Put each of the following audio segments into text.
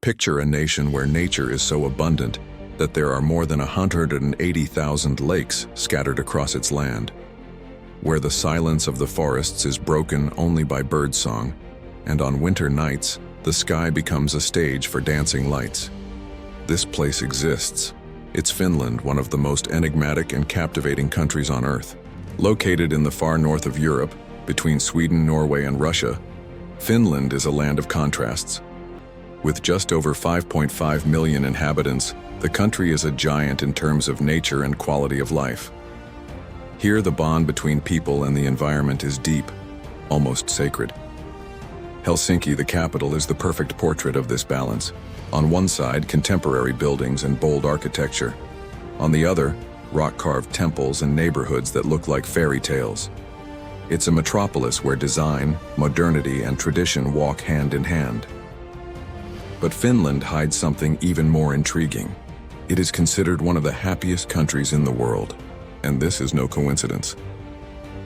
Picture a nation where nature is so abundant that there are more than 180,000 lakes scattered across its land, where the silence of the forests is broken only by birdsong, and on winter nights, the sky becomes a stage for dancing lights. This place exists. It's Finland, one of the most enigmatic and captivating countries on Earth. Located in the far north of Europe, between Sweden, Norway, and Russia, Finland is a land of contrasts. With just over 5.5 million inhabitants, the country is a giant in terms of nature and quality of life. Here, the bond between people and the environment is deep, almost sacred. Helsinki, the capital, is the perfect portrait of this balance. On one side, contemporary buildings and bold architecture. On the other, rock-carved temples and neighborhoods that look like fairy tales. It's a metropolis where design, modernity, and tradition walk hand in hand. But Finland hides something even more intriguing. It is considered one of the happiest countries in the world, and this is no coincidence.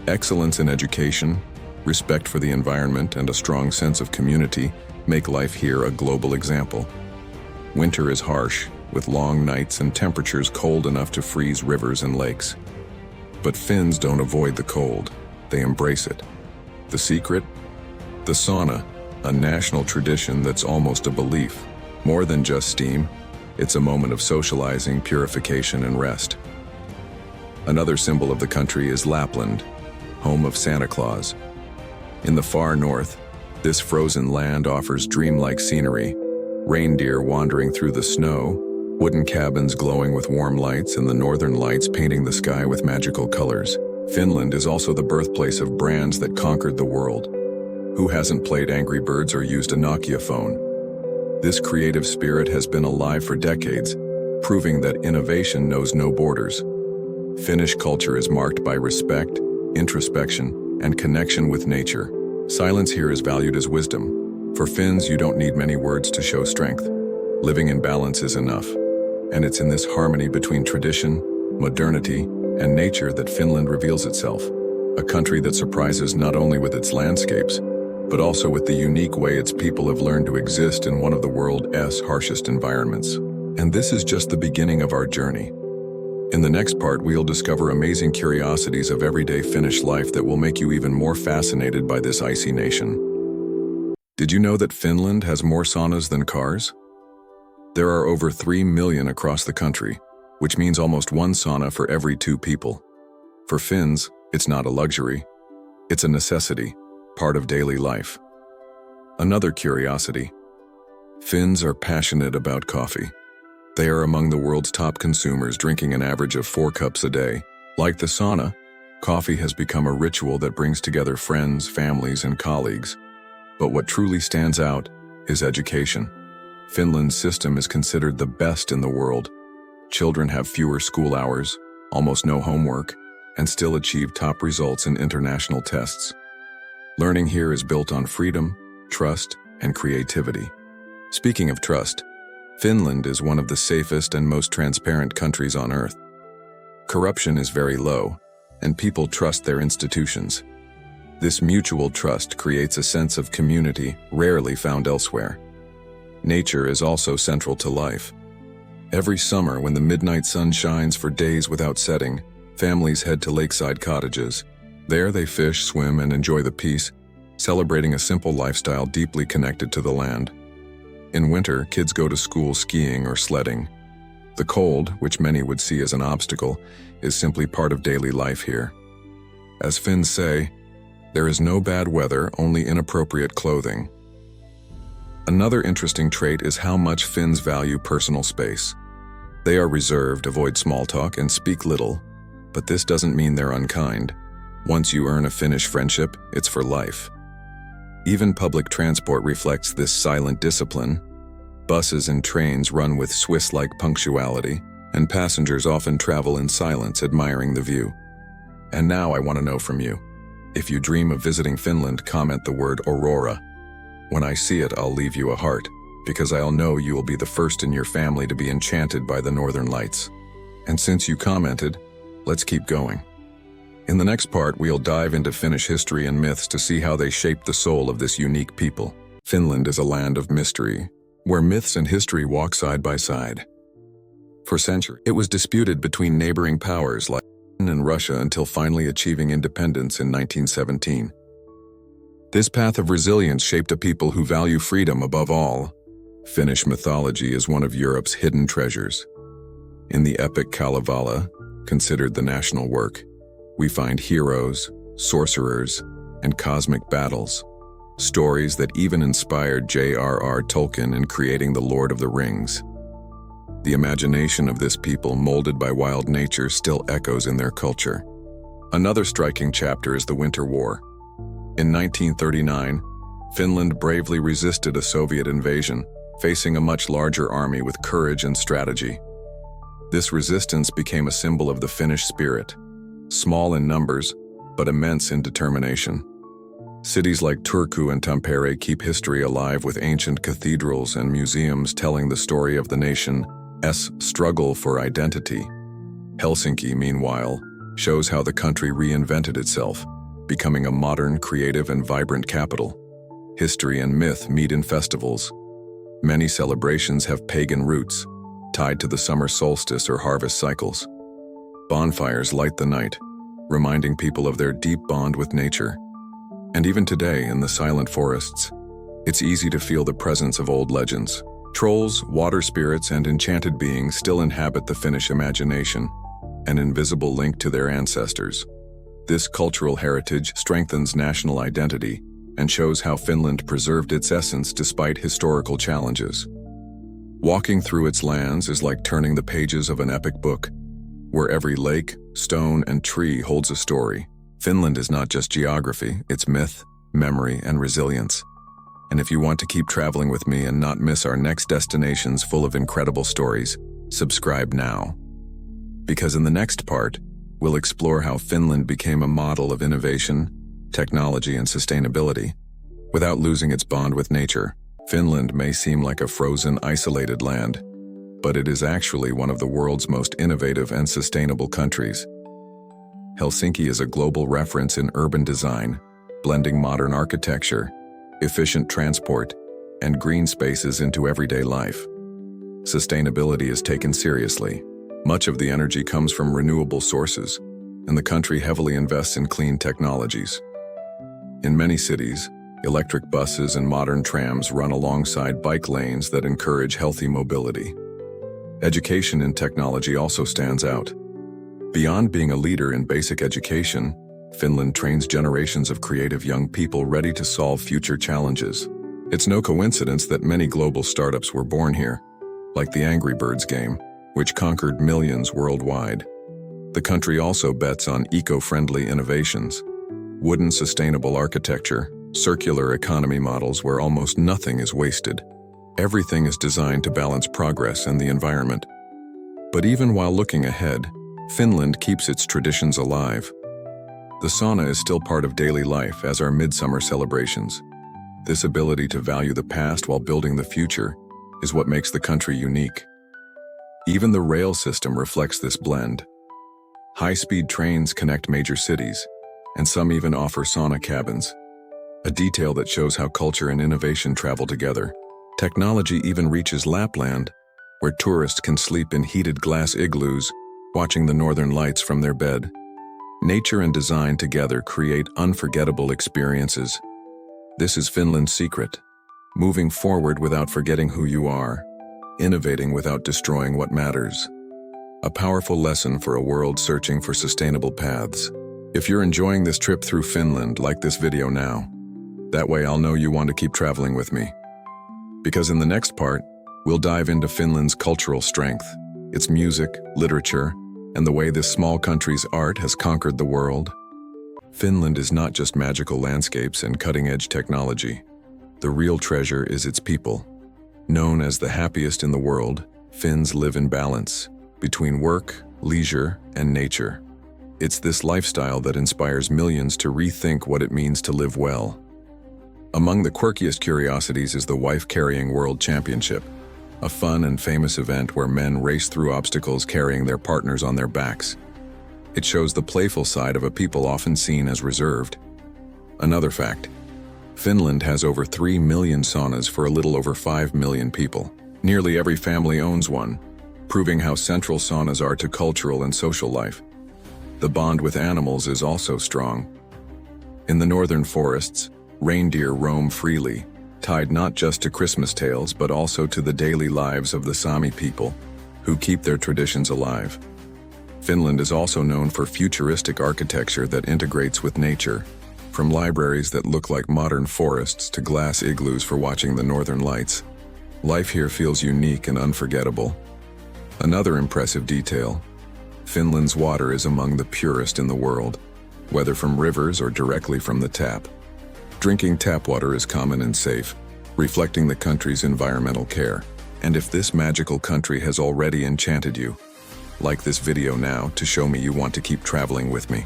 Excellence in education, respect for the environment, and a strong sense of community make life here a global example. Winter is harsh, with long nights and temperatures cold enough to freeze rivers and lakes. But Finns don't avoid the cold, they embrace it. The secret? The sauna, a national tradition that's almost a belief. More than just steam, it's a moment of socializing, purification, and rest. Another symbol of the country is Lapland, home of Santa Claus. In the far north, this frozen land offers dreamlike scenery, reindeer wandering through the snow, wooden cabins glowing with warm lights, and the northern lights painting the sky with magical colors. Finland is also the birthplace of brands that conquered the world. Who hasn't played Angry Birds or used a Nokia phone? This creative spirit has been alive for decades, proving that innovation knows no borders. Finnish culture is marked by respect, introspection, and connection with nature. Silence here is valued as wisdom. For Finns, you don't need many words to show strength. Living in balance is enough. And it's in this harmony between tradition, modernity, and nature that Finland reveals itself. A country that surprises not only with its landscapes, but also with the unique way its people have learned to exist in one of the world's harshest environments. And this is just the beginning of our journey. In the next part, we'll discover amazing curiosities of everyday Finnish life that will make you even more fascinated by this icy nation. Did you know that Finland has more saunas than cars? There are over 3 million across the country, which means almost one sauna for every 2 people. For Finns, it's not a luxury, it's a necessity, part of daily life. Another curiosity: Finns are passionate about coffee. They are among the world's top consumers, drinking an average of 4 cups a day. Like the sauna, coffee has become a ritual that brings together friends, families, and colleagues. But what truly stands out is education. Finland's system is considered the best in the world. Children have fewer school hours, almost no homework, and still achieve top results in international tests. Learning here is built on freedom, trust, and creativity. Speaking of trust, Finland is one of the safest and most transparent countries on Earth. Corruption is very low, and people trust their institutions. This mutual trust creates a sense of community rarely found elsewhere. Nature is also central to life. Every summer, when the midnight sun shines for days without setting, families head to lakeside cottages. There they fish, swim, and enjoy the peace, celebrating a simple lifestyle deeply connected to the land. In winter, kids go to school skiing or sledding. The cold, which many would see as an obstacle, is simply part of daily life here. As Finns say, there is no bad weather, only inappropriate clothing. Another interesting trait is how much Finns value personal space. They are reserved, avoid small talk, and speak little, but this doesn't mean they're unkind. Once you earn a Finnish friendship, it's for life. Even public transport reflects this silent discipline. Buses and trains run with Swiss-like punctuality, and passengers often travel in silence, admiring the view. And now I want to know from you. If you dream of visiting Finland, comment the word Aurora. When I see it, I'll leave you a heart, because I'll know you will be the first in your family to be enchanted by the northern lights. And since you commented, let's keep going. In the next part, we'll dive into Finnish history and myths to see how they shaped the soul of this unique people. Finland is a land of mystery, where myths and history walk side by side. For centuries, it was disputed between neighboring powers like Finland and Russia until finally achieving independence in 1917. This path of resilience shaped a people who value freedom above all. Finnish mythology is one of Europe's hidden treasures. In the epic Kalevala, considered the national work, we find heroes, sorcerers, and cosmic battles, stories that even inspired J.R.R. Tolkien in creating The Lord of the Rings. The imagination of this people, molded by wild nature, still echoes in their culture. Another striking chapter is the Winter War. In 1939, Finland bravely resisted a Soviet invasion, facing a much larger army with courage and strategy. This resistance became a symbol of the Finnish spirit, small in numbers, but immense in determination. Cities like Turku and Tampere keep history alive with ancient cathedrals and museums telling the story of the nation's struggle for identity. Helsinki, meanwhile, shows how the country reinvented itself, becoming a modern, creative, and vibrant capital. History and myth meet in festivals. Many celebrations have pagan roots, tied to the summer solstice or harvest cycles. Bonfires light the night, reminding people of their deep bond with nature. And even today, in the silent forests, it's easy to feel the presence of old legends. Trolls, water spirits, and enchanted beings still inhabit the Finnish imagination, an invisible link to their ancestors. This cultural heritage strengthens national identity and shows how Finland preserved its essence despite historical challenges. Walking through its lands is like turning the pages of an epic book, where every lake, stone, and tree holds a story. Finland is not just geography, it's myth, memory, and resilience. And if you want to keep traveling with me and not miss our next destinations full of incredible stories, subscribe now. Because in the next part, we'll explore how Finland became a model of innovation, technology, and sustainability. Without losing its bond with nature, Finland may seem like a frozen, isolated land, but it is actually one of the world's most innovative and sustainable countries. Helsinki is a global reference in urban design, blending modern architecture, efficient transport, and green spaces into everyday life. Sustainability is taken seriously. Much of the energy comes from renewable sources, and the country heavily invests in clean technologies. In many cities, electric buses and modern trams run alongside bike lanes that encourage healthy mobility. Education in technology also stands out. Beyond being a leader in basic education, Finland trains generations of creative young people ready to solve future challenges. It's no coincidence that many global startups were born here, like the Angry Birds game, which conquered millions worldwide. The country also bets on eco-friendly innovations, wooden sustainable architecture, circular economy models where almost nothing is wasted. Everything is designed to balance progress and the environment. But even while looking ahead, Finland keeps its traditions alive. The sauna is still part of daily life, as are midsummer celebrations. This ability to value the past while building the future is what makes the country unique. Even the rail system reflects this blend. High-speed trains connect major cities, and some even offer sauna cabins, a detail that shows how culture and innovation travel together. Technology even reaches Lapland, where tourists can sleep in heated glass igloos, watching the northern lights from their bed. Nature and design together create unforgettable experiences. This is Finland's secret: moving forward without forgetting who you are, innovating without destroying what matters. A powerful lesson for a world searching for sustainable paths. If you're enjoying this trip through Finland, like this video now. That way I'll know you want to keep traveling with me. Because in the next part, we'll dive into Finland's cultural strength, its music, literature, and the way this small country's art has conquered the world. Finland is not just magical landscapes and cutting-edge technology. The real treasure is its people. Known as the happiest in the world, Finns live in balance between work, leisure, and nature. It's this lifestyle that inspires millions to rethink what it means to live well. Among the quirkiest curiosities is the Wife-Carrying World Championship, a fun and famous event where men race through obstacles carrying their partners on their backs. It shows the playful side of a people often seen as reserved. Another fact: Finland has over 3 million saunas for a little over 5 million people. Nearly every family owns one, proving how central saunas are to cultural and social life. The bond with animals is also strong. In the northern forests, reindeer roam freely, tied not just to Christmas tales but also to the daily lives of the Sami people, who keep their traditions alive. Finland is also known for futuristic architecture that integrates with nature, from libraries that look like modern forests to glass igloos for watching the northern lights. Life here feels unique and unforgettable. Another impressive detail: Finland's water is among the purest in the world, whether from rivers or directly from the tap. Drinking tap water is common and safe, reflecting the country's environmental care. And if this magical country has already enchanted you, like this video now to show me you want to keep traveling with me.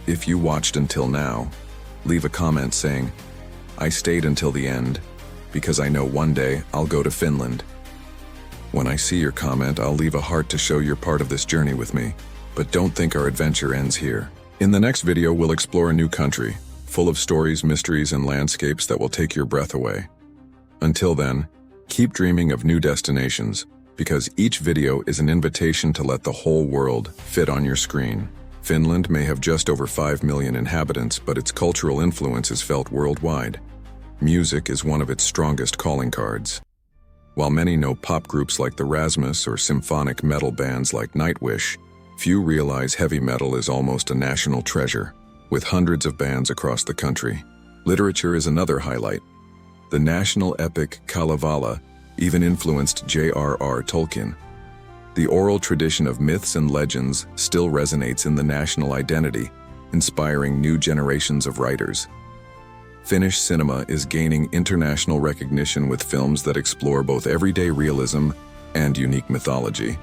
If you watched until now, leave a comment saying, "I stayed until the end, because I know one day I'll go to Finland." When I see your comment, I'll leave a heart to show you're part of this journey with me. But don't think our adventure ends here. In the next video, we'll explore a new country, full of stories, mysteries, and landscapes that will take your breath away. Until then, keep dreaming of new destinations, because each video is an invitation to let the whole world fit on your screen. Finland may have just over 5 million inhabitants, but its cultural influence is felt worldwide. Music is one of its strongest calling cards. While many know pop groups like the Rasmus or symphonic metal bands like Nightwish, few realize heavy metal is almost a national treasure, with hundreds of bands across the country. Literature is another highlight. The national epic Kalevala even influenced J.R.R. Tolkien. The oral tradition of myths and legends still resonates in the national identity, inspiring new generations of writers. Finnish cinema is gaining international recognition with films that explore both everyday realism and unique mythology.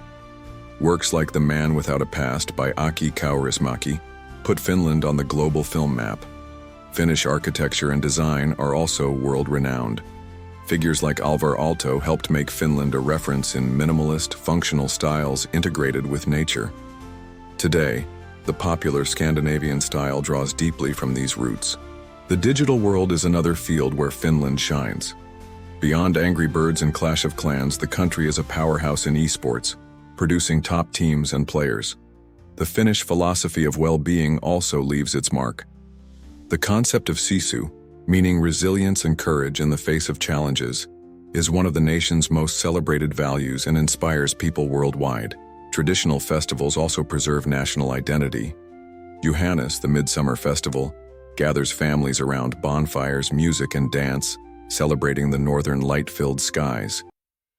Works like The Man Without a Past by Aki Kaurismäki put Finland on the global film map. Finnish architecture and design are also world-renowned. Figures like Alvar Aalto helped make Finland a reference in minimalist, functional styles integrated with nature. Today, the popular Scandinavian style draws deeply from these roots. The digital world is another field where Finland shines. Beyond Angry Birds and Clash of Clans, the country is a powerhouse in esports, producing top teams and players. The Finnish philosophy of well-being also leaves its mark. The concept of sisu, meaning resilience and courage in the face of challenges, is one of the nation's most celebrated values and inspires people worldwide. Traditional festivals also preserve national identity. Johannes, the Midsummer Festival, gathers families around bonfires, music, and dance, celebrating the northern light-filled skies.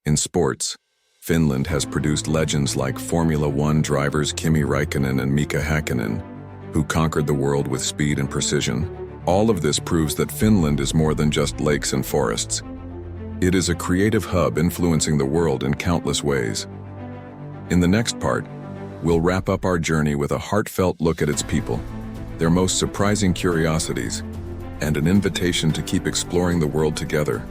In sports, Finland has produced legends like Formula One drivers Kimi Räikkönen and Mika Häkkinen, who conquered the world with speed and precision. All of this proves that Finland is more than just lakes and forests. It is a creative hub influencing the world in countless ways. In the next part, we'll wrap up our journey with a heartfelt look at its people, their most surprising curiosities, and an invitation to keep exploring the world together.